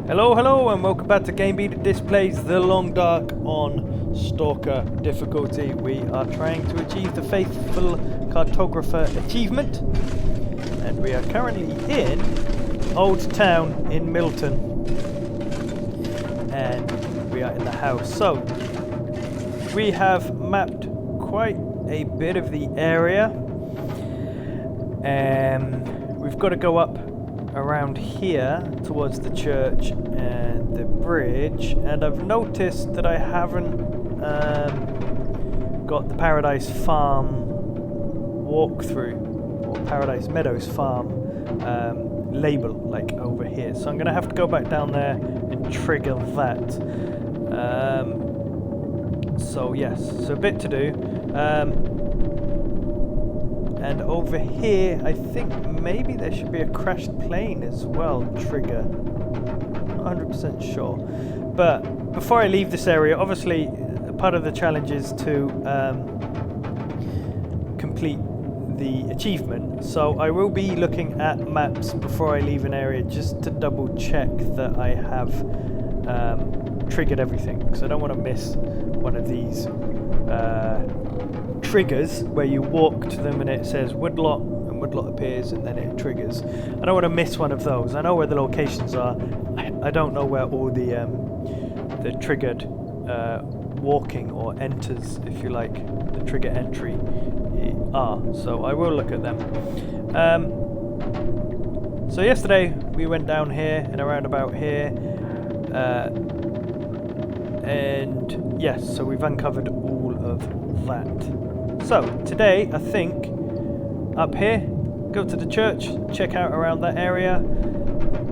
Hello, hello, and welcome back to GameBeta Displays The Long Dark on Stalker difficulty. We are trying to achieve the Faithful Cartographer Achievement, and we are currently in Old Town in Milton, and we are in the house. So, we have mapped quite a bit of the area, and we've got to go up around here towards the church and the bridge, and I've noticed that I haven't got the Paradise Farm walkthrough or Paradise Meadows Farm label like over here, so I'm gonna have to go back down there and trigger that. So yes, so a bit to do. And over here, I think maybe there should be a crashed plane as well, trigger. Not 100% sure. But before I leave this area, obviously part of the challenge is to complete the achievement. So I will be looking at maps before I leave an area just to double check that I have triggered everything. Because I don't want to miss one of these triggers where you walk to them and it says woodlot and woodlot appears and then it triggers. I don't want to miss one of those. I know where the locations are. I don't know where all the triggered walking or enters, if you like, the trigger entry are. So I will look at them. So yesterday we went down here and around about here, and yes, so we've uncovered all of that. So, today, I think, up here, go to the church, check out around that area,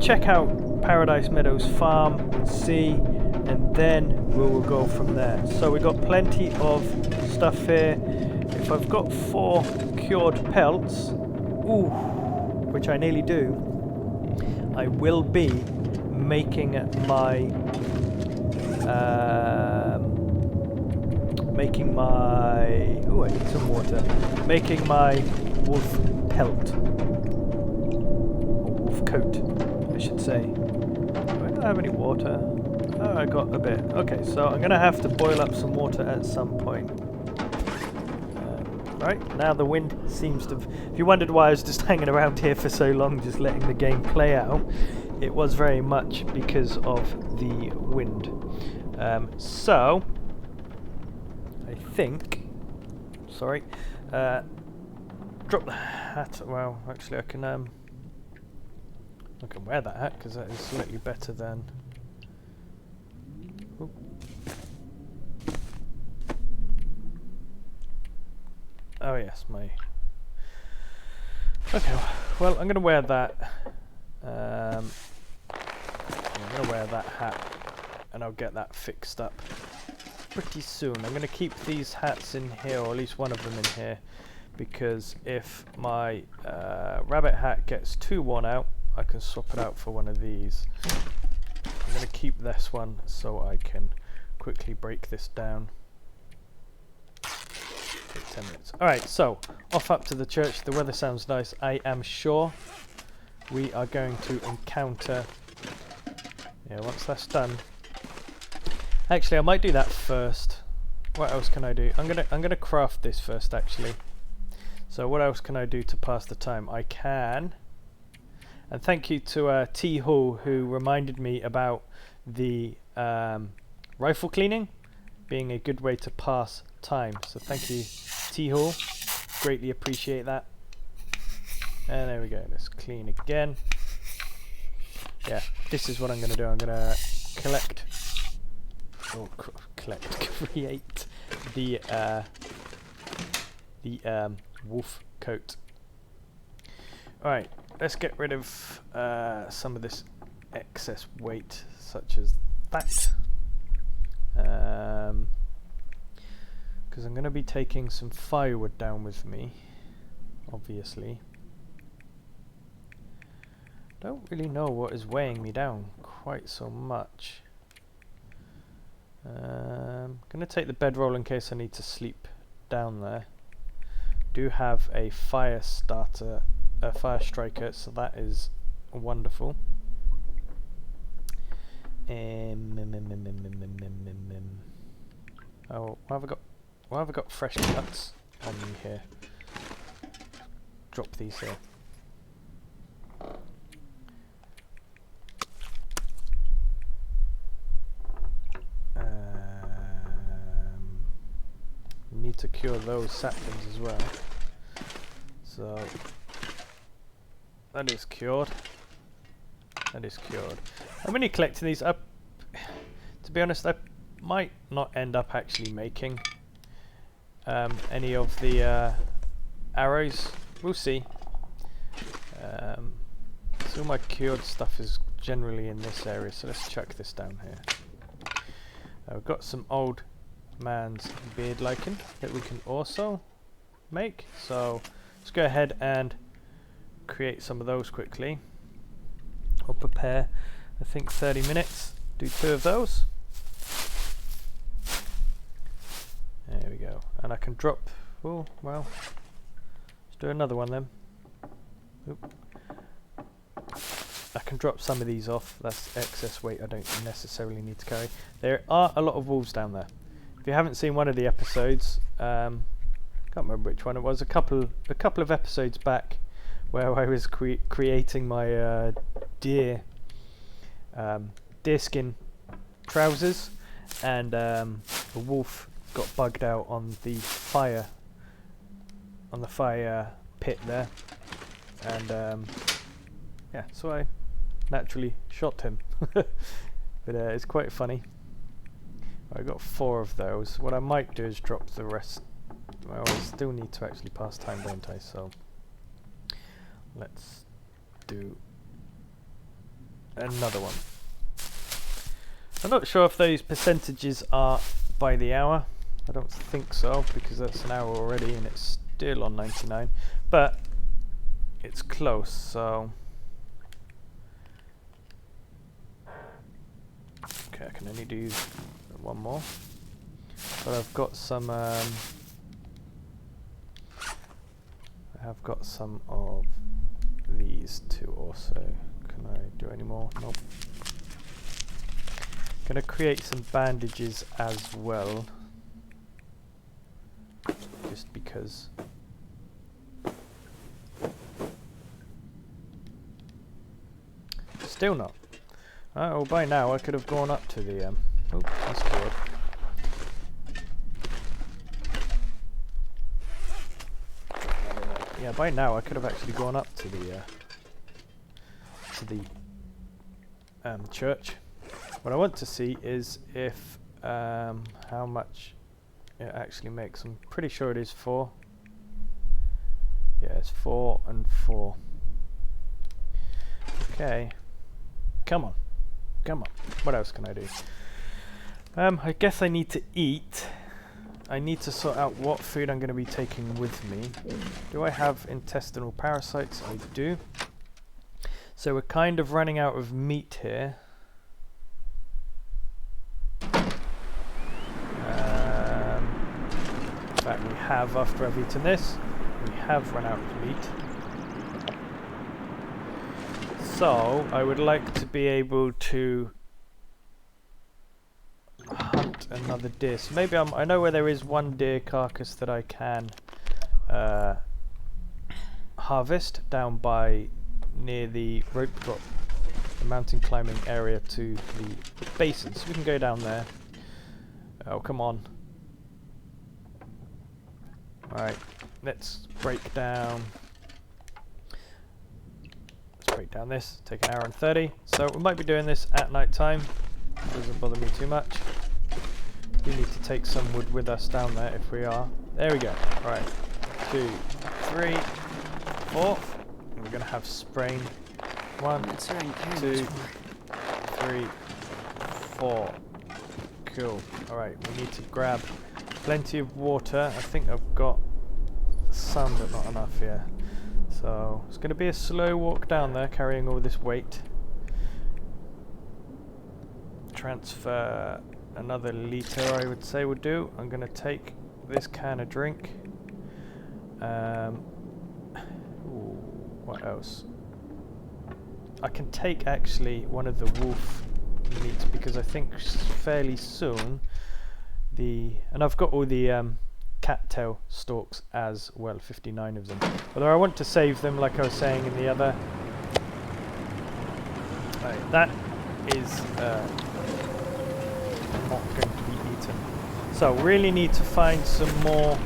check out Paradise Meadows Farm, see, and then we will go from there. So we've got plenty of stuff here. If I've got 4 cured pelts, which I nearly do, I will be making my I need some water. Making my wolf pelt. Or wolf coat, I should say. Do I not have any water? Oh, I got a bit. Okay, so I'm gonna have to boil up some water at some point. Right, now the wind seems to if you wondered why I was just hanging around here for so long, just letting the game play out, it was very much because of the wind. So I think, sorry, drop the hat. Well, actually, I can wear that hat because that is slightly better than. Ooh. Oh yes, my. Okay, well, I'm gonna wear that. I'm gonna wear that hat, and I'll get that fixed up pretty soon. I'm going to keep these hats in here, or at least one of them in here, because if my rabbit hat gets too worn out, I can swap it out for one of these. I'm going to keep this one so I can quickly break this down. Take 10 minutes. Alright, so off up to the church. The weather sounds nice. I am sure we are going to encounter, once that's done. Actually, I might do that first. What else can I do? I'm gonna craft this first, actually. So what else can I do to pass the time? I can, and thank you to T Hall, who reminded me about the rifle cleaning being a good way to pass time. So thank you, T Hall. Greatly appreciate that. And there we go. Let's clean again. Yeah, this is what I'm gonna do. I'm gonna collect. Or create the wolf coat. Alright, let's get rid of some of this excess weight, such as that, because I'm going to be taking some firewood down with me, obviously. Don't really know what is weighing me down quite so much. I'm going to take the bedroll in case I need to sleep down there. Do have a fire striker, so that is wonderful. Oh, why have I got fresh cuts on me here? Drop these here. Need to cure those saplings as well. So that is cured. That is cured. And when you're collecting these up, to be honest, I might not end up actually making any of the arrows. We'll see. So all my cured stuff is generally in this area, so let's chuck this down here. We've got some old man's beard lichen that we can also make, so let's go ahead and create some of those quickly. I'll prepare, I think 30 minutes, do 2 of those. There we go, and I can drop, oh well, let's do another one then. Oop. I can drop some of these off, that's excess weight I don't necessarily need to carry. There are a lot of wolves down there. If you haven't seen one of the episodes, can't remember which one it was, a couple of episodes back, where I was creating my deerskin trousers, and a wolf got bugged out on the fire pit there, and yeah, so I naturally shot him. But it's quite funny. I got 4 of those. What I might do is drop the rest. Well, I still need to actually pass time, don't I? So let's do another one. I'm not sure if those percentages are by the hour. I don't think so, because that's an hour already and it's still on 99. But it's close, so okay, I can only do one more. But I've got some I have got some of these two also. Can I do any more? Nope. Gonna create some bandages as well, just because. Still not. Oh, by now I could have gone up to the oh, that's good. Yeah, by now I could have actually gone up to the church. What I want to see is if how much it actually makes. I'm pretty sure it is 4. Yeah, it's 4 and 4. Okay. Come on. Come on. What else can I do? I guess I need to eat. I need to sort out what food I'm going to be taking with me. Do I have intestinal parasites? I do. So we're kind of running out of meat here. In fact, we have, after I've eaten this, we have run out of meat. So I would like to be able to hunt another deer. So maybe I know where there is one deer carcass that I can harvest down by near the rope drop, the mountain climbing area to the basin. So we can go down there. Oh, come on. Alright, let's break down. Let's break down this. Take an hour and 30. So we might be doing this at night time. Doesn't bother me too much. We need to take some wood with us down there if we are. There we go. Right. 2, 3, 4. And we're going to have sprain. 1, 2, 3, 4. Cool. Alright, we need to grab plenty of water. I think I've got some, but not enough here. So it's going to be a slow walk down there, carrying all this weight. Transfer another litre, I would say would do. I'm going to take this can of drink. What else? I can take actually one of the wolf meat because I think fairly soon and I've got all the cattail stalks as well, 59 of them. Although I want to save them, like I was saying in the other. Right, that is not going to be eaten. So really need to find some more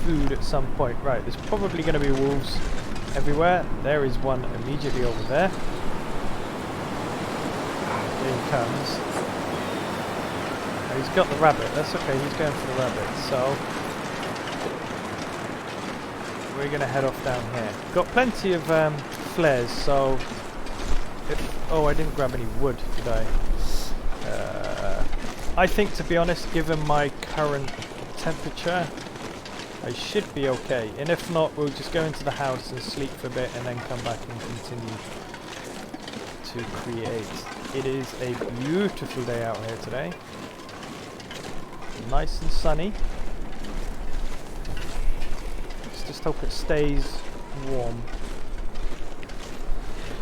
food at some point. Right, there's probably going to be wolves everywhere. There is one immediately over there. Here he comes. Oh, he's got the rabbit. That's okay, he's going for the rabbit. So we're going to head off down here. Got plenty of flares, so oh, I didn't grab any wood, did I? I think, to be honest, given my current temperature, I should be okay. And if not, we'll just go into the house and sleep for a bit and then come back and continue to create. It is a beautiful day out here today. Nice and sunny. Let's just hope it stays warm.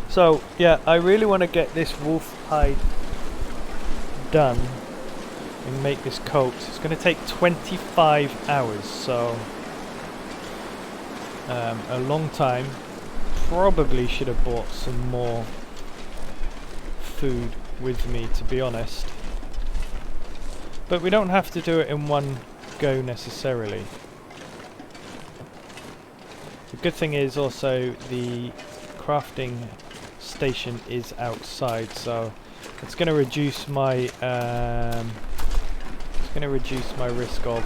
So, yeah, I really want to get this wolf hide done and make this coat. It's going to take 25 hours, so a long time. Probably should have bought some more food with me, to be honest. But we don't have to do it in one go necessarily. The good thing is also the crafting station is outside, so it's going to reduce my risk of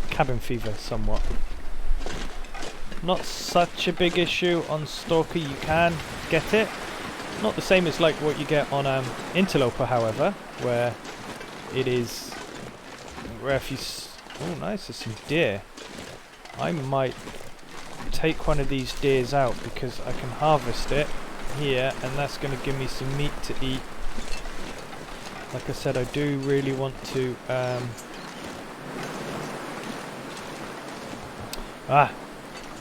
cabin fever somewhat. Not such a big issue on Stalker. You can get it. Not the same as like what you get on Interloper, however, where it is where if you oh nice, there's some deer. I might take one of these deers out because I can harvest it here and that's going to give me some meat to eat. Like I said, I do really want to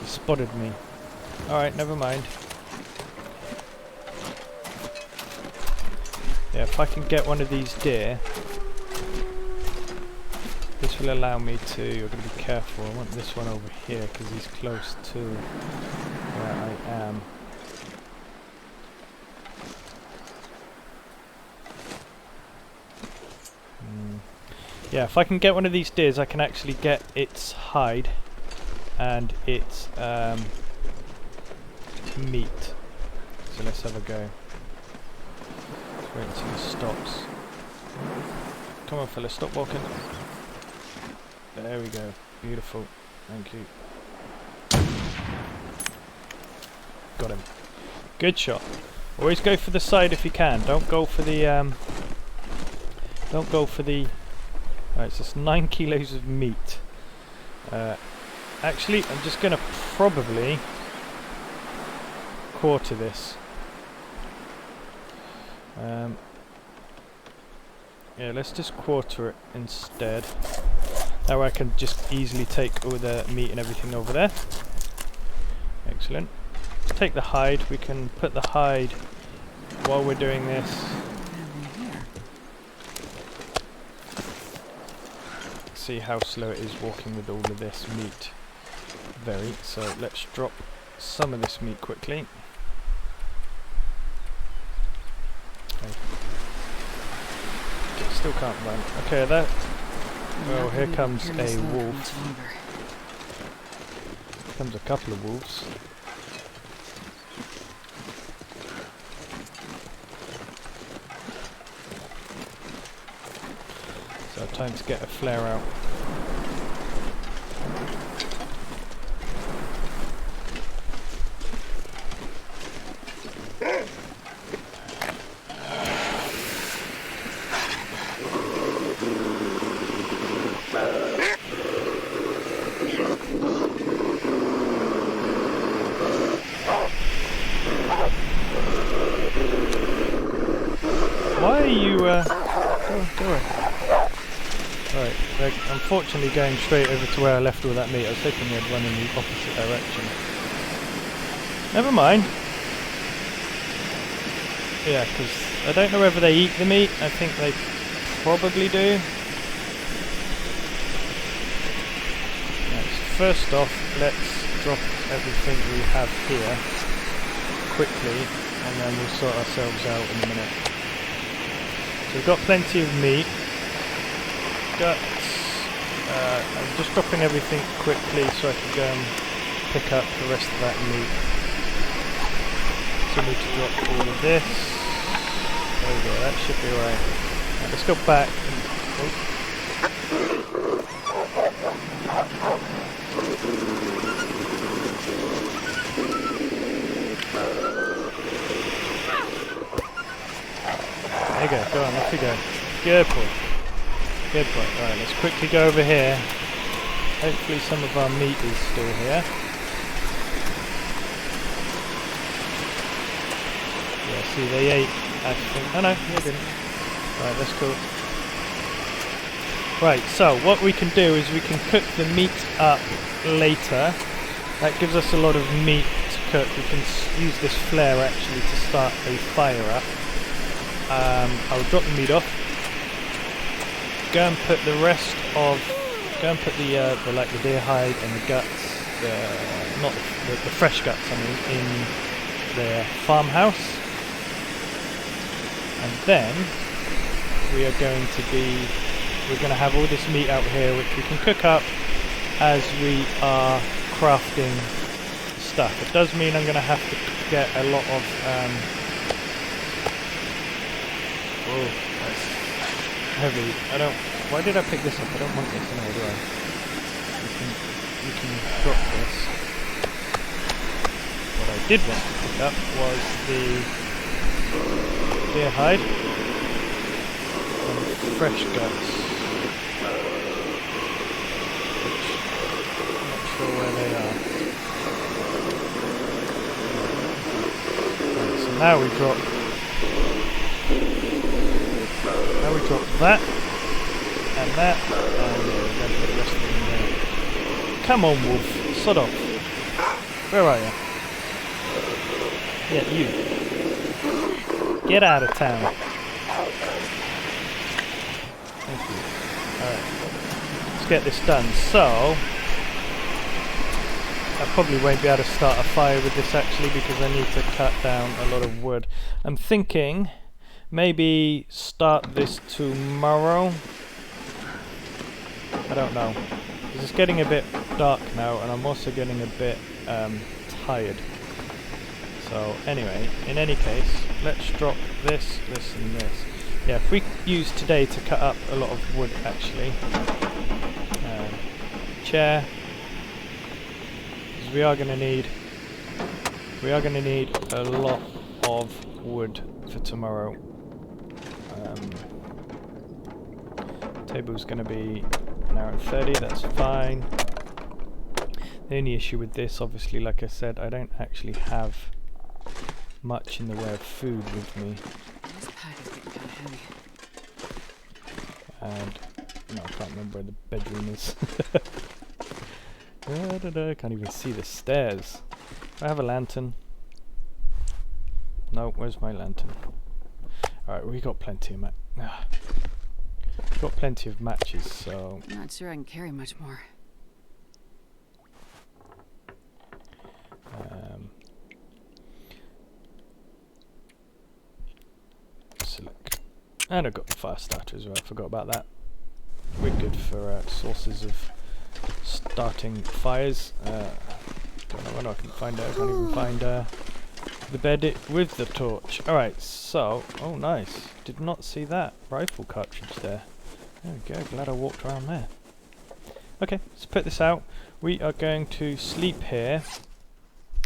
he spotted me. Alright, never mind. Yeah, if I can get one of these deer, this will allow me to, I've got to be careful, I want this one over here because he's close to where I am. Yeah, if I can get one of these deers, I can actually get its hide and its meat. So let's have a go. Let's wait until he stops. Come on fella, stop walking. There we go. Beautiful. Thank you. Got him. Good shot. Always go for the side if you can. Don't go for the Alright, it's just 9 kilos of meat. Actually, I'm just going to probably quarter this. Yeah, let's just quarter it instead. That way I can just easily take all the meat and everything over there. Excellent. Take the hide. We can put the hide while we're doing this. See how slow it is walking with all of this meat. Very. So let's drop some of this meat quickly. Okay, still can't run. Okay, that. Well, here comes a wolf. Here comes a couple of wolves. So time to get a flare out. Why are you, go away. Right, they're unfortunately going straight over to where I left all that meat. I was hoping they'd run in the opposite direction. Never mind. Yeah, because I don't know whether they eat the meat. I think they probably do. Right, so first off, let's drop everything we have here quickly, and then we'll sort ourselves out in a minute. So we've got plenty of meat. Guts. I'm just dropping everything quickly so I can go and pick up the rest of that meat. So we need to drop all of this. There we go, that should be alright. Right, let's go back. There you go, go on, off you go. Good boy. Good boy. Alright, let's quickly go over here. Hopefully some of our meat is still here. Yeah, see, they ate actually. Oh no, they didn't. Right, that's cool. Right, so what we can do is we can cook the meat up later. That gives us a lot of meat to cook. We can use this flare actually to start a fire up. I'll drop the meat off. Go and put the rest of, go and put the like the deer hide and the guts, not the fresh guts, I mean, in the farmhouse, and then we are going to have all this meat out here, which we can cook up as we are crafting stuff. It does mean I'm going to have to get a lot of. Oh, that's heavy. Why did I pick this up? I don't want this anymore, do I? You can drop this. What I did want to pick up was the deer hide and fresh guts. Which I'm not sure where they are. Right, so now we drop that. And that, and we're going to put the rest of them in there. Come on, wolf, sod off. Where are you? Yeah, you. Get out of town. Thank you. Alright, let's get this done. So, I probably won't be able to start a fire with this actually because I need to cut down a lot of wood. I'm thinking maybe start this tomorrow. I don't know. It's getting a bit dark now, and I'm also getting a bit tired. So anyway, in any case, let's drop this, this, and this. Yeah, if we use today to cut up a lot of wood, actually. Chair, because we are going to need a lot of wood for tomorrow. Table's going to be an hour and 30, that's fine. The only issue with this, obviously, like I said, I don't actually have much in the way of food with me. This pack is getting kind of heavy. And no, I can't remember where the bedroom is. I can't even see the stairs. I have a lantern. No, where's my lantern? Alright, we got plenty of got plenty of matches, so I'm not sure I can carry much more. Select. And I've got the fire starter as well, I forgot about that. We're good for sources of starting fires. Don't know when I can find it. I can't even find the bed with the torch. Alright, so, oh nice. Did not see that rifle cartridge there. There we go, glad I walked around there. Okay, let's put this out. We are going to sleep here,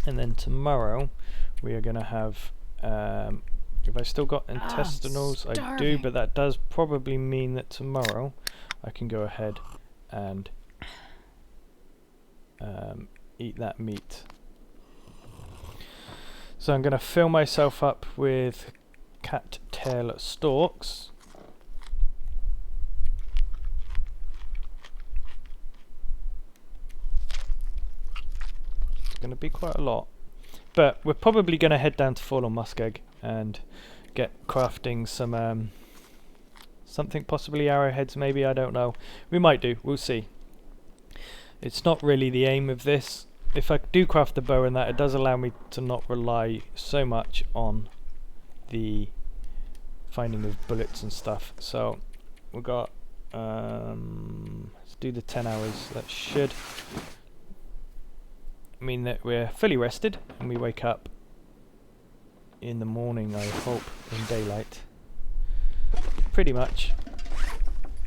and then tomorrow we are going to have, have I still got intestinals? I do, but that does probably mean that tomorrow I can go ahead and eat that meat. So I'm going to fill myself up with cattail stalks. It's going to be quite a lot, but we're probably going to head down to Fallen Muskeg and get crafting some something, possibly arrowheads maybe, I don't know. We might do, we'll see. It's not really the aim of this. If I do craft the bow and that, it does allow me to not rely so much on the finding of bullets and stuff. So we've got let's do the 10 hours. That should mean that we're fully rested and we wake up in the morning, I hope, in daylight. Pretty much.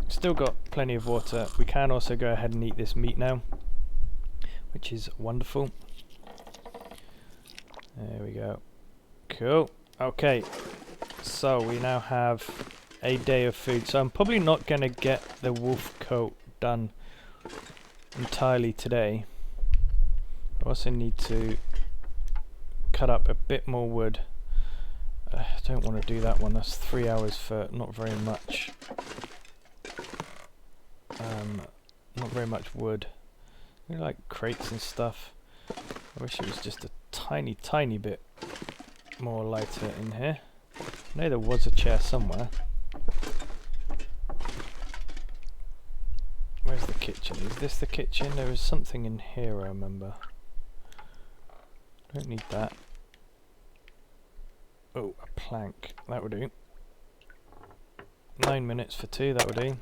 Still got plenty of water. We can also go ahead and eat this meat now, which is wonderful. There we go. Cool. Okay, so we now have a day of food. So I'm probably not going to get the wolf coat done entirely today. I also need to cut up a bit more wood. I don't want to do that one. That's 3 hours for not very much. Not very much wood. I like crates and stuff. I wish it was just a tiny bit more lighter in here. I know there was a chair somewhere. Where's the kitchen? Is this the kitchen? There was something in here, I remember. Don't need that. Oh, a plank. That would do. 9 minutes for 2, that would do.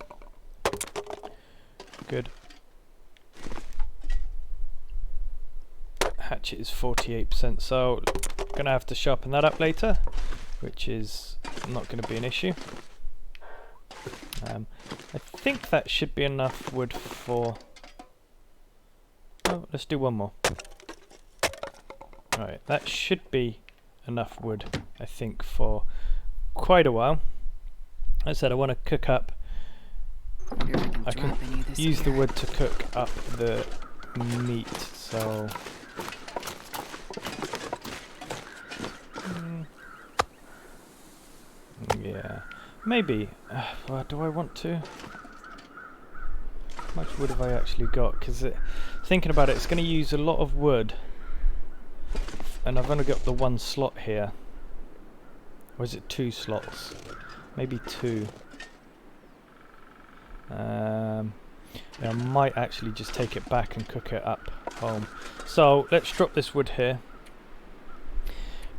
Good. Hatchet is 48%, so gonna have to sharpen that up later, which is not gonna be an issue. I think that should be enough wood for... Oh, let's do one more. Alright, that should be enough wood, I think, for quite a while. As I said, I want to cook up... I can use the wood to cook up the meat, so... yeah, maybe. Well, do I want to? How much wood have I actually got? Because thinking about it, it's going to use a lot of wood, and I've only got the one slot here. Or is it 2 slots? Maybe 2. I might actually just take it back and cook it up home. So let's drop this wood here.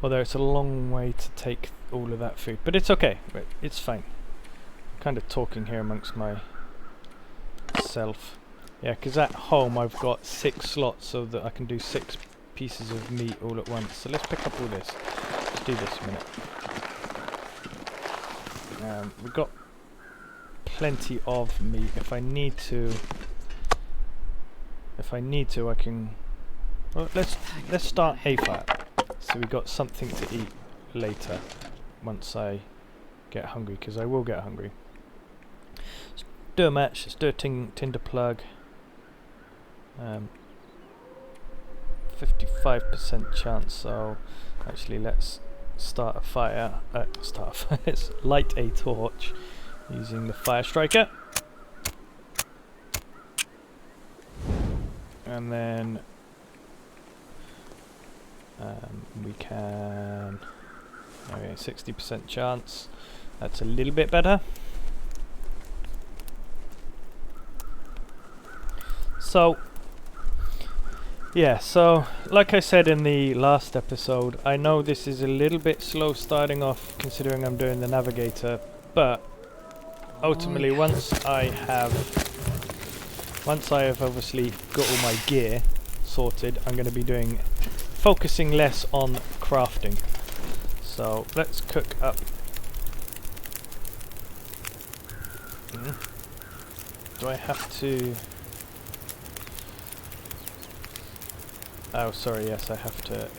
Although it's a long way to take all of that food, but it's okay. It's fine. I'm kind of talking here amongst myself. Yeah, because at home I've got 6 slots so that I can do 6 pieces of meat all at once. So let's pick up all this. Let's do this a minute. We've got plenty of meat. If I need to, I can. Well, let's start a fire. So we got something to eat later once I get hungry, because I will get hungry. Let's do a match. Let's do a tinder plug. 55% chance. So actually, let's start a fire. Let's light a torch using the fire striker, and then we can. Okay, 60% chance. That's a little bit better. So yeah, so like I said in the last episode, I know this is a little bit slow starting off considering I'm doing the navigator, but ultimately once I have obviously got all my gear sorted, I'm going to be focusing less on crafting. So let's cook up. Do I have to? Oh, sorry, yes, I have to.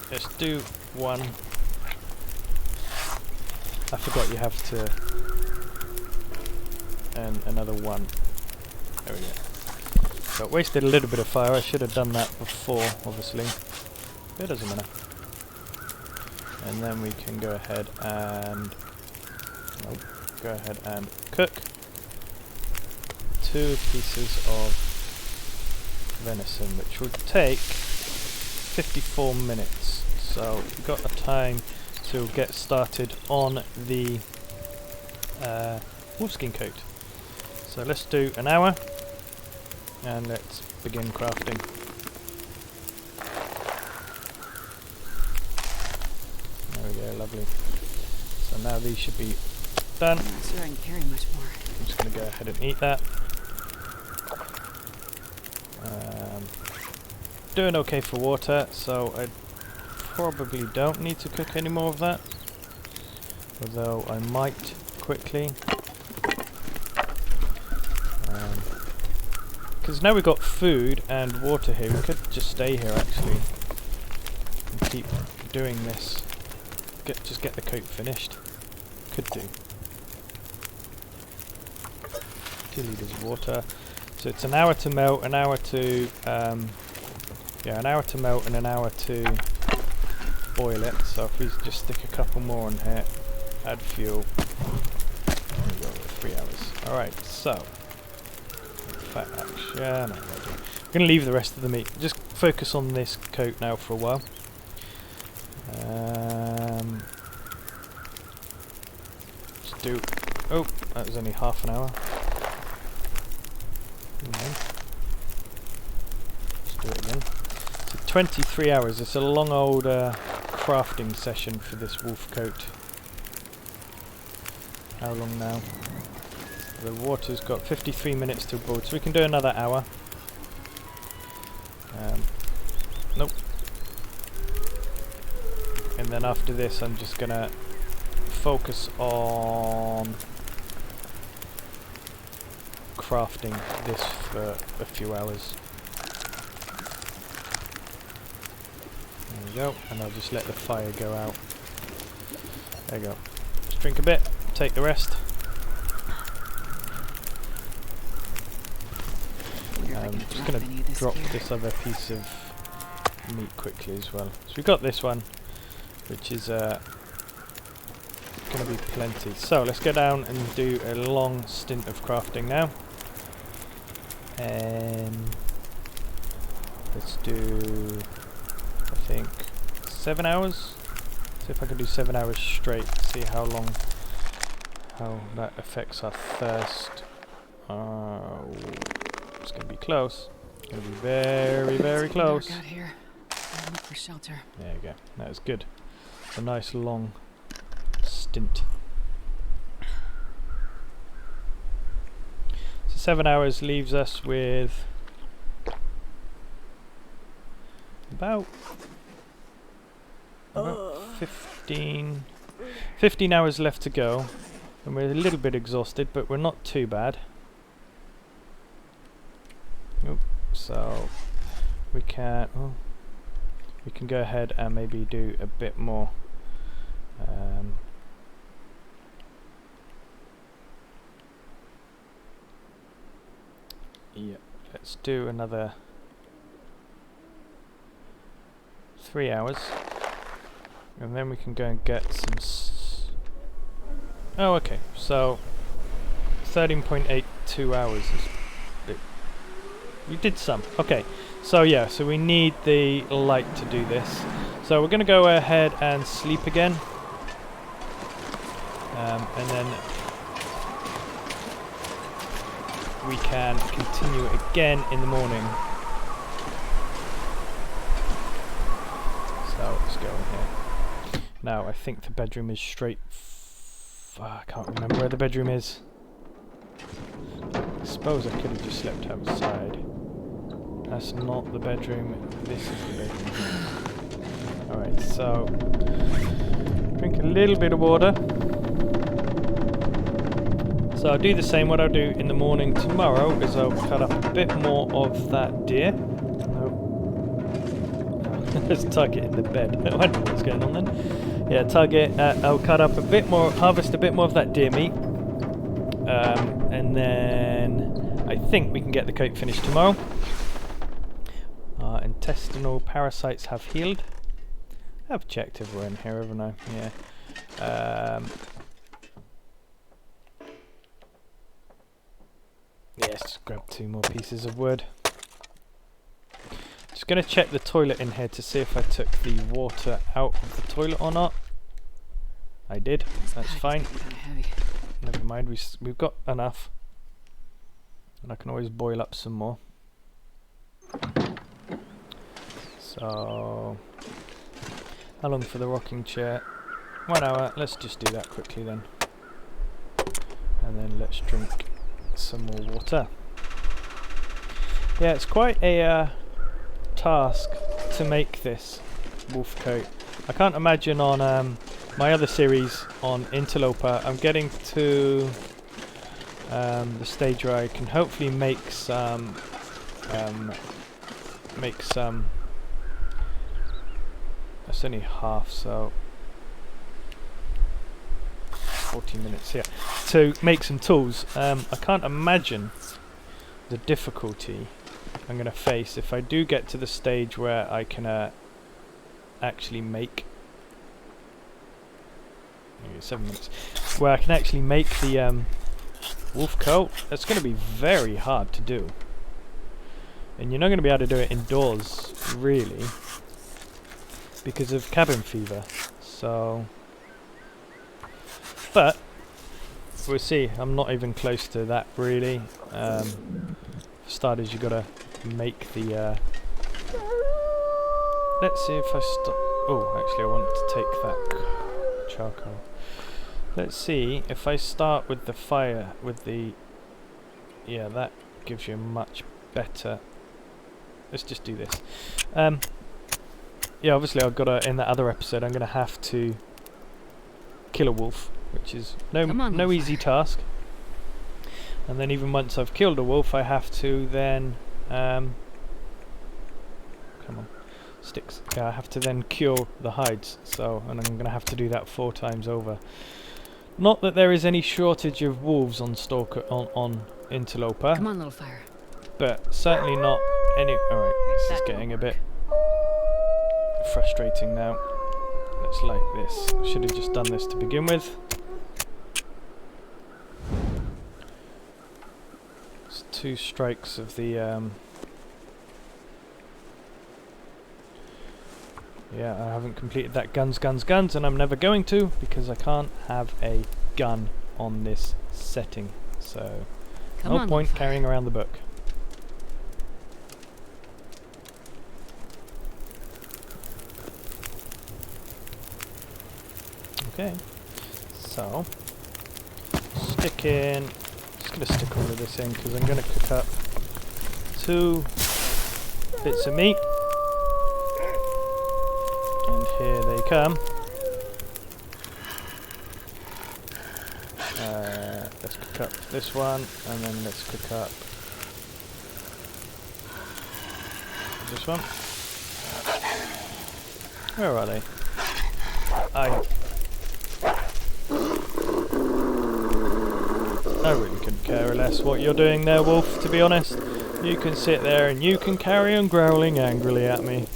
Let's do one. I forgot you have to. And another one. There we go. So I wasted a little bit of fire. I should have done that before, obviously. It doesn't matter. And then we can go ahead and cook 2 pieces of venison, which will take 54 minutes. so we've got the time to get started on the wolfskin coat. So let's do an hour and let's begin crafting. There we go, lovely. So now these should be done. I'm not sure I can carry much more. I'm just going to go ahead and eat that. Doing okay for water, so I probably don't need to cook any more of that. Although I might quickly. Because now we've got food and water here, we could just stay here actually and keep doing this. Just get the coat finished. Could do. 2 litres of water. So it's an hour to melt, an hour to an hour to melt and an hour to boil it. So if we just stick a couple more on here, add fuel. There we go, 3 hours. Alright, so fat action. I'm going to leave the rest of the meat. Just focus on this coat now for a while. Let's do. Oh, that was only half an hour. Let's do it again. So 23 hours. It's a long old crafting session for this wolf coat. How long now? The water's got 53 minutes to boil, so we can do another hour. Nope. And then after this I'm just gonna focus on crafting this for a few hours. There we go, and I'll just let the fire go out. There you go. Just drink a bit, take the rest. I'm just going to drop this other piece of meat quickly as well. So we've got this one, which is going to be plenty. So let's go down and do a long stint of crafting now. Let's do, I think, 7 hours. See if I can do 7 hours straight. See how that affects our thirst. It's going to be close. It's going to be very, very close. Out here. I'll look for shelter. There you go. That was good. It's a nice long stint. So 7 hours leaves us with about 15 hours left to go. And we're a little bit exhausted, but we're not too bad. So we can go ahead and maybe do a bit more. Yeah, let's do another 3 hours, and then we can go and get some. Oh, okay. So 13.82 hours is. We did some. Okay, so yeah, so we need the light to do this. So we're going to go ahead and sleep again. And then we can continue again in the morning. So let's go in here. Now I think the bedroom is straight. I can't remember where the bedroom is. I suppose I could have just slept outside. That's not the bedroom, this is the bedroom. Alright, so drink a little bit of water. So I'll do the same. What I'll do in the morning tomorrow is I'll cut up a bit more of that deer. There's a target in the bed. I don't know what's going on then. Yeah, target. I'll cut up a bit more, harvest a bit more of that deer meat. And then I think we can get the coat finished tomorrow. Intestinal parasites have healed. I've checked if we're in here, haven't I? Yeah. Yes, grab 2 more pieces of wood. Just going to check the toilet in here to see if I took the water out of the toilet or not. I did. That's fine. Kinda heavy. Never mind. We've got enough, and I can always boil up some more. So, how long for the rocking chair? 1 hour. Let's just do that quickly then, and then let's drink some more water. Yeah, it's quite a task to make this wolf coat. I can't imagine on my other series on Interloper I'm getting to the stage where I can hopefully make some that's only half, so 14 minutes here to make some tools. I can't imagine the difficulty I'm going to face if I do get to the stage where I can actually make 7 minutes, where I can actually make the wolf coat. That's going to be very hard to do, and you're not going to be able to do it indoors really because of cabin fever. So, but we'll see. I'm not even close to that really. For starters, you got to make the let's see if I stop. Oh, actually I want to take that charcoal. Let's see if I start with the fire with the, yeah, that gives you a much better. Let's just do this. Yeah, obviously I've got to, in that other episode I'm going to have to kill a wolf, which is no easy task. And then even once I've killed a wolf, I have to then come on, sticks. Yeah, I have to then cure the hides. So, and I'm going to have to do that 4 times over. Not that there is any shortage of wolves on Stalker on Interloper. Come on, little fire. But certainly not any. All right, this is getting a bit frustrating now. Let's light this. Should have just done this to begin with. It's 2 strikes of the yeah, I haven't completed that guns, and I'm never going to because I can't have a gun on this setting. So no point carrying around the book. Okay, so just going to stick all of this in because I'm going to cook up 2 bits of meat. And here they come. Let's cook up this one, and then let's cook up this one. Where are they? I really couldn't care less what you're doing there, wolf, to be honest. You can sit there and you can carry on growling angrily at me.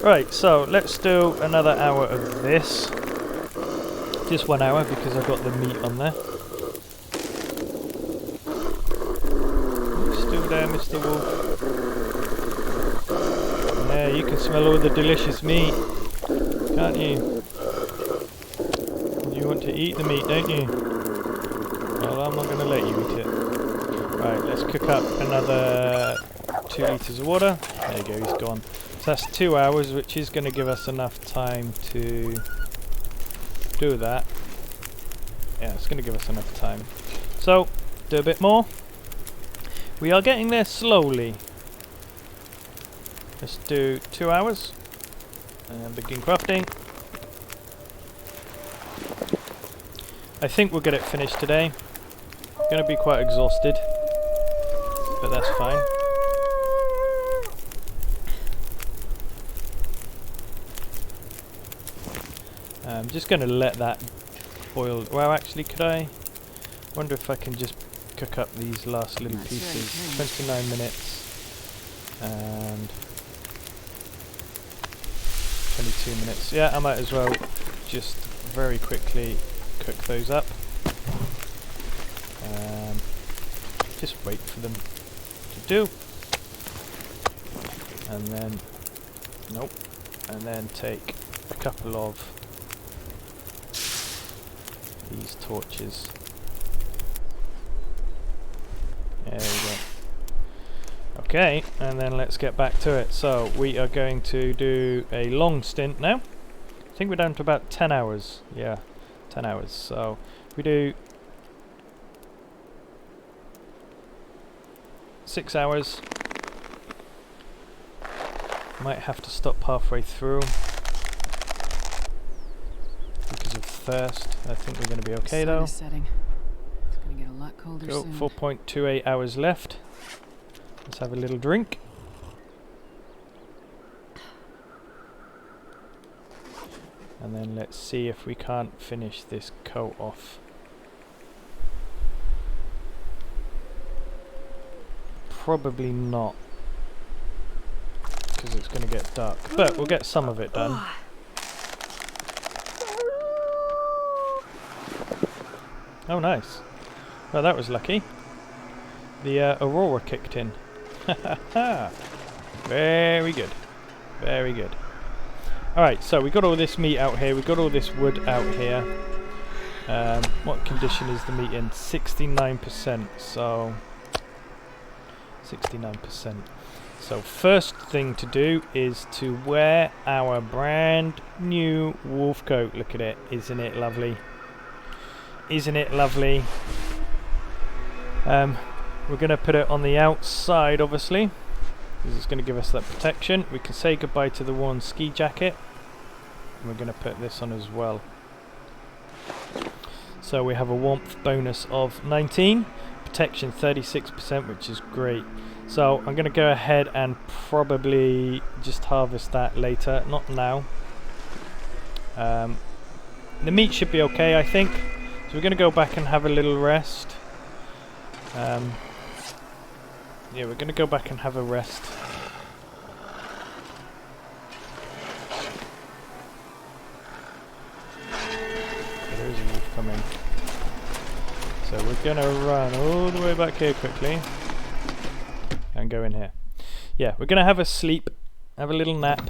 Right, so let's do another hour of this. Just 1 hour because I've got the meat on there. You still there, Mr. Wolf? Yeah, you can smell all the delicious meat, can't you? You want to eat the meat, don't you? Well, I'm not going to let you eat it. Right, let's cook up another 2 litres of water. There you go, he's gone. So that's 2 hours, which is going to give us enough time to do that. Yeah, it's going to give us enough time. So, do a bit more. We are getting there slowly. Let's do 2 hours. And begin crafting. I think we'll get it finished today. Going to be quite exhausted, but that's fine. I'm just going to let that boil. Well, actually, could I? Wonder if I can just cook up these last little pieces. 29 minutes and 22 minutes. Yeah, I might as well just very quickly cook those up. Just wait for them to do. And then, nope. And then take a couple of these torches. There we go. Okay, and then let's get back to it. So we are going to do a long stint now. I think we're down to about 10 hours. Yeah, 10 hours. So we do 6 hours. Might have to stop halfway through because of thirst. I think we're going to be okay though. Setting. It's going to get a lot colder Cool. soon. 4.28 hours left. Let's have a little drink. And then let's see if we can't finish this coat off. Probably not, because it's going to get dark. But we'll get some of it done. Oh, nice. Well, that was lucky. The Aurora kicked in. Very good. Very good. Alright, so we got all this meat out here. We got all this wood out here. What condition is the meat in? 69%. So 69%. So first thing to do is to wear our brand new wolf coat. Look at it. Isn't it lovely? Isn't it lovely? We're going to put it on the outside, obviously, because it's going to give us that protection. We can say goodbye to the worn ski jacket. And we're going to put this on as well. So we have a warmth bonus of 19, protection 36%, which is great. So I'm going to go ahead and probably just harvest that later, not now. The meat should be okay, I think. So we're going to go back and have a little rest. Yeah, we're going to go back and have a rest. There is a wolf coming. So we're going to run all the way back here quickly. And go in here. Yeah, we're going to have a sleep. Have a little nap.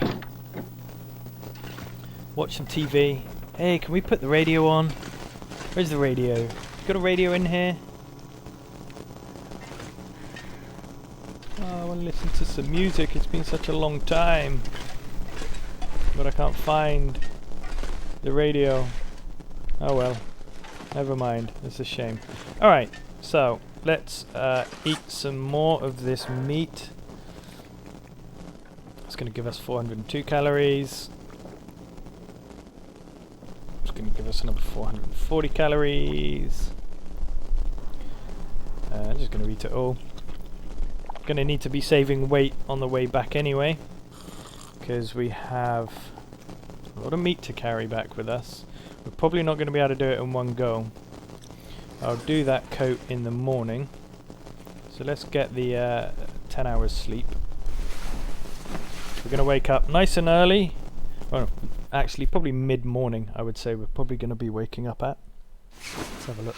Watch some TV. Hey, can we put the radio on? Where's the radio? You got a radio in here? Oh, I want to listen to some music. It's been such a long time. But I can't find the radio. Oh well. Never mind. It's a shame. Alright, so let's eat some more of this meat. It's going to give us 402 calories. It's going to give us another 440 calories. I'm just going to eat it all. Going to need to be saving weight on the way back anyway, because we have a lot of meat to carry back with us. We're probably not going to be able to do it in one go. I'll do that coat in the morning. So let's get the 10 hours sleep. We're going to wake up nice and early. Well, actually probably mid-morning, I would say we're probably going to be waking up at. Let's have a look.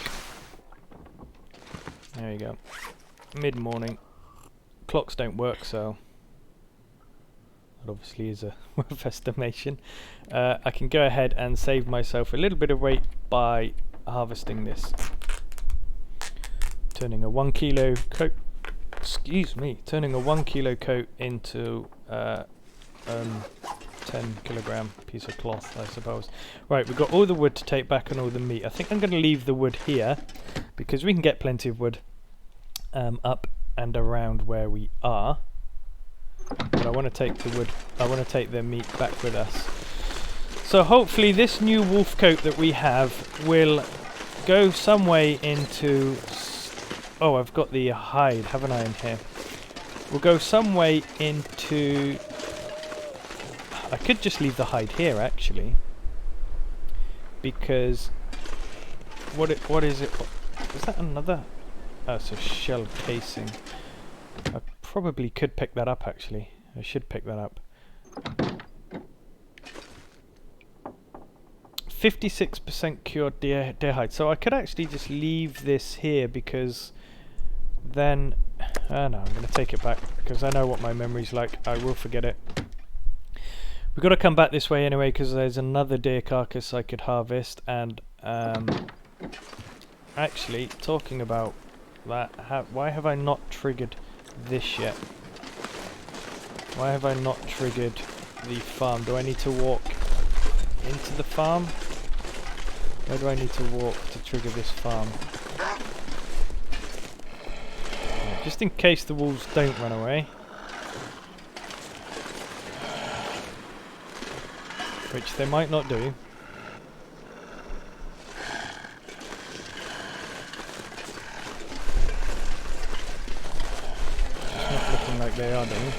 There you go. Mid-morning. Clocks don't work, so that obviously is a rough estimation. I can go ahead and save myself a little bit of weight by harvesting this. Turning a 1 kilo coat, turning a 1 kilo coat into 10 kilogram piece of cloth, I suppose. Right, we've got all the wood to take back and all the meat. I think I'm going to leave the wood here because we can get plenty of wood up and around where we are. But I want to take the wood, I want to take the meat back with us. So hopefully this new wolf coat that we have will go some way into... Oh, I've got the hide, haven't I, in here? Will go some way into... I could just leave the hide here, actually. Because... What is it? Is that another... Oh, it's a shell casing. I probably could pick that up, actually. I should pick that up. 56% cured deer hide. So I could actually just leave this here because then No, I'm going to take it back because I know what my memory's like. I will forget it. We've got to come back this way anyway because there's another deer carcass I could harvest. And actually, talking about that, why have I not triggered this yet? Why have I not triggered the farm? Do I need to walk into the farm? Where do I need to walk to trigger this farm? Just in case the wolves don't run away. Which they might not do. It's not looking like they are doing.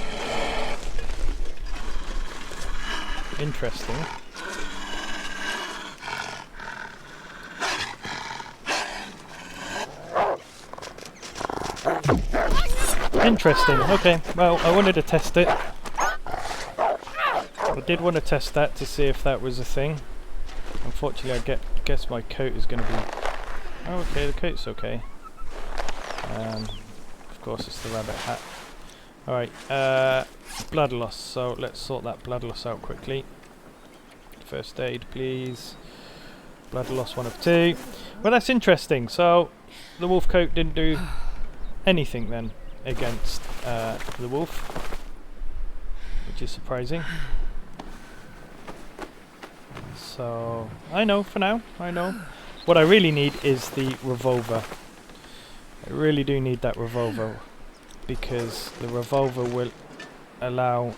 Interesting. Interesting, okay, well I wanted to test it. I did want to test that to see if that was a thing. Unfortunately I guess my coat is going to be... Oh, okay, the coat's okay. Of course it's the rabbit hat. Alright, blood loss, so let's sort that blood loss out quickly. First aid please. Blood loss 1 of 2. Well that's interesting, so the wolf coat didn't do anything then against the wolf, which is surprising. So I know for now, I know. What I really need is the revolver. I really do need that revolver because the revolver will allow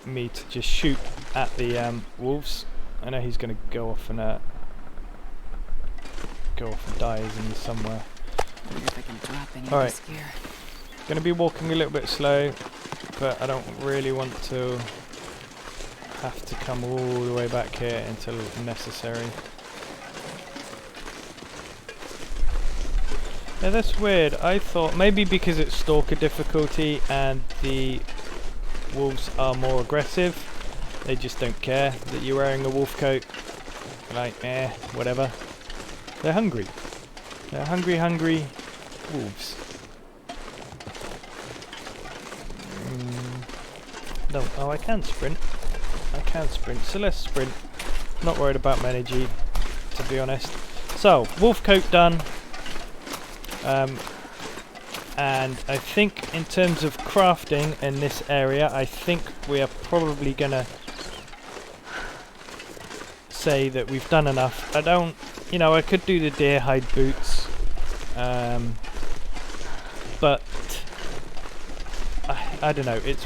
me to just shoot at the wolves. I know he's going to go off and die, isn't he, somewhere. I wonder if I can drop any of Alright. this gear. Going to be walking a little bit slow, but I don't really want to have to come all the way back here until necessary. Yeah, that's weird. I thought maybe because it's Stalker difficulty and the wolves are more aggressive, they just don't care that you're wearing a wolf coat. Like, whatever. They're hungry. They're hungry wolves. No, oh, I can sprint. I can sprint, so let's sprint. Not worried about my energy, to be honest. So, wolf coat done. And I think in terms of crafting in this area, I think we are probably gonna say that we've done enough. I don't, you know, I could do the deer hide boots, but I don't know. It's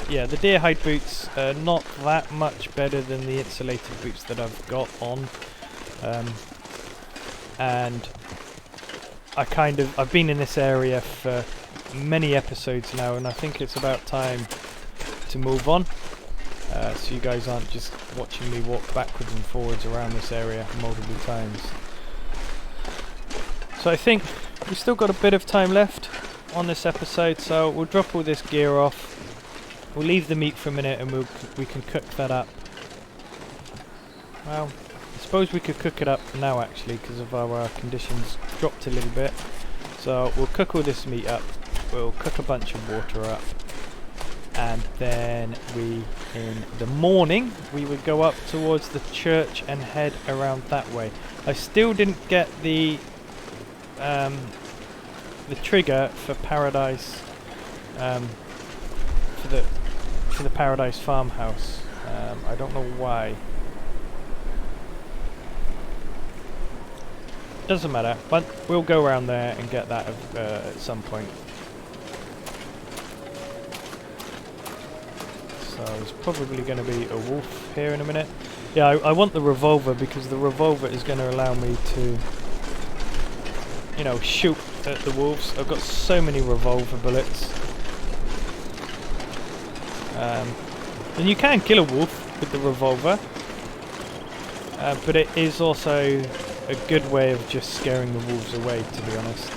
yeah, the deer hide boots are not that much better than the insulated boots that I've got on, and I've been in this area for many episodes now, and I think it's about time to move on. So you guys aren't just watching me walk backwards and forwards around this area multiple times. So I think we've still got a bit of time left on this episode, so we'll drop all this gear off. We'll leave the meat for a minute and we can cook that up. Well, I suppose we could cook it up now actually because of our conditions dropped a little bit. So we'll cook all this meat up, we'll cook a bunch of water up, and then in the morning we would go up towards the church and head around that way. I still didn't get the trigger for Paradise, for the Paradise farmhouse. I don't know why. Doesn't matter, but we'll go around there and get that at some point. So there's probably going to be a wolf here in a minute. Yeah, I want the revolver because the revolver is going to allow me to, you know, shoot at the wolves. I've got so many revolver bullets. And you can kill a wolf with the revolver, but it is also a good way of just scaring the wolves away, to be honest.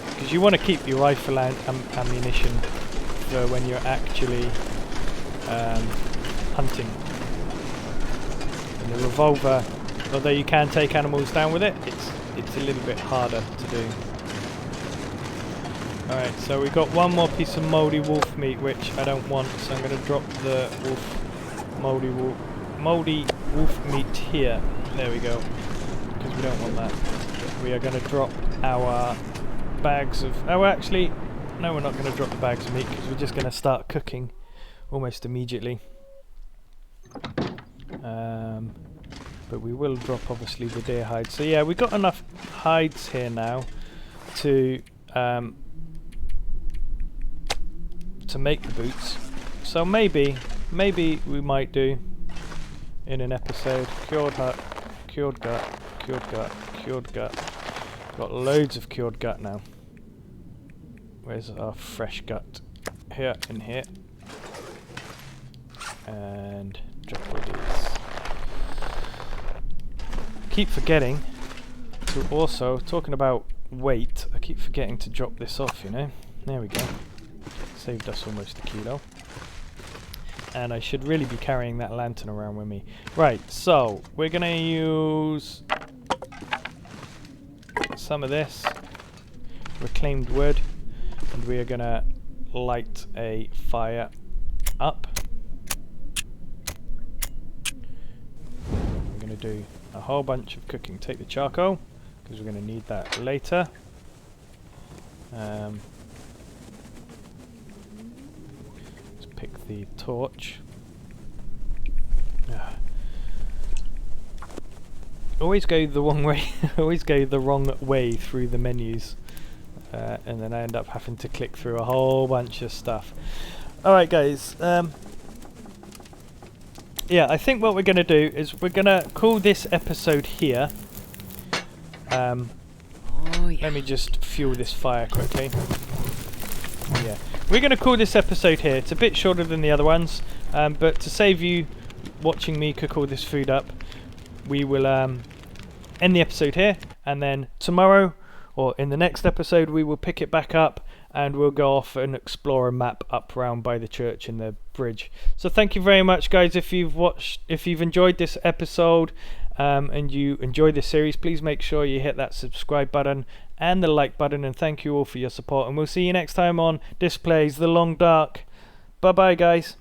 Because you want to keep your rifle ammunition for when you're actually hunting. And the revolver, although you can take animals down with it, it's a little bit harder to do. Alright, so we got one more piece of mouldy wolf meat, which I don't want, so I'm going to drop the mouldy wolf meat here. There we go, because we don't want that. We are going to drop our bags of... Oh, actually, no, we're not going to drop the bags of meat, because we're just going to start cooking almost immediately. But we will drop, obviously, the deer hides. So yeah, we've got enough hides here now to make the boots. So maybe we might do in an episode cured gut. Got loads of cured gut now. Where's our fresh gut? Here, in here. And drop all these. Keep forgetting to also, talking about weight, I keep forgetting to drop this off, you know. There we go. Saved us almost a kilo. And I should really be carrying that lantern around with me. Right, so we're going to use some of this reclaimed wood, and we are going to light a fire up. We're going to do a whole bunch of cooking. Take the charcoal, because we're going to need that later. Let's pick the torch. Always go the wrong way. Always go the wrong way through the menus, and then I end up having to click through a whole bunch of stuff. Alright guys, yeah, I think what we're going to do is we're going to call this episode here. Oh, yeah. Let me just fuel this fire quickly. Yeah, we're going to call this episode here. It's a bit shorter than the other ones, but to save you watching me cook all this food up, we will end the episode here, and then tomorrow, or in the next episode, we will pick it back up and we'll go off and explore a map up round by the church and the bridge. So thank you very much guys. If you've enjoyed this episode and you enjoy this series, please make sure you hit that subscribe button and the like button, and thank you all for your support, and we'll see you next time on Displays the Long Dark. Bye bye guys.